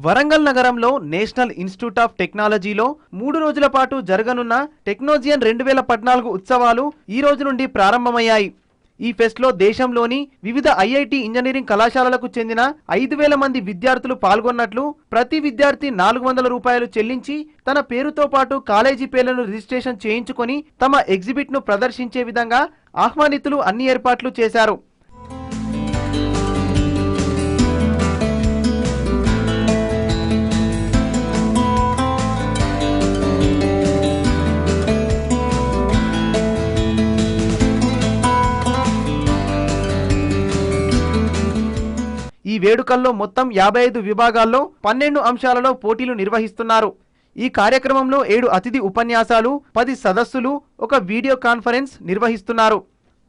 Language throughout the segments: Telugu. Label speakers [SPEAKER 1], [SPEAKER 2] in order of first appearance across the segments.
[SPEAKER 1] వరంగల్ నగరంలో నేషనల్ ఇన్స్టిట్యూట్ ఆఫ్ టెక్నాలజీలో 3 రోజుల పాటు జరగనున్న టెక్నోజియన్ 2014 ఉత్సవాలు ఈ రోజు నుండి ప్రారంభమయ్యాయి. ఈ ఫెస్ట్లో దేశంలోని వివిధ ఐఐటి ఇంజనీరింగ్ కళాశాలలకు చెందిన 5,000 మంది విద్యార్థులు పాల్గొన్నట్లు, ప్రతి విద్యార్థి 400 రూపాయలు చెల్లించి తన పేరుతో పాటు కాలేజీ పేర్లను రిజిస్ట్రేషన్ చేయించుకొని తమ ఎగ్జిబిట్ను ప్రదర్శించే విధంగా ఆహ్వానితులు అన్ని ఏర్పాట్లు చేశారు. ఈ వేడుకల్లో మొత్తం 55 విభాగాల్లో 12 అంశాలలో పోటీలు నిర్వహిస్తున్నారు. ఈ కార్యక్రమంలో 7 అతిథి ఉపన్యాసాలు, 10 సదస్సులు, ఒక వీడియో కాన్ఫరెన్స్ నిర్వహిస్తున్నారు.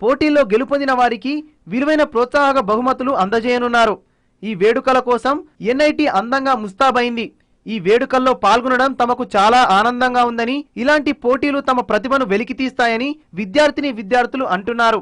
[SPEAKER 1] పోటీల్లో గెలుపొందిన వారికి విలువైన ప్రోత్సాహక బహుమతులు అందజేయనున్నారు. ఈ వేడుకల కోసం ఎన్ఐటి అందంగా ముస్తాబైంది. ఈ వేడుకల్లో పాల్గొనడం తమకు చాలా ఆనందంగా ఉందని, ఇలాంటి పోటీలు తమ ప్రతిభను వెలికితీస్తాయని విద్యార్థులు అంటున్నారు.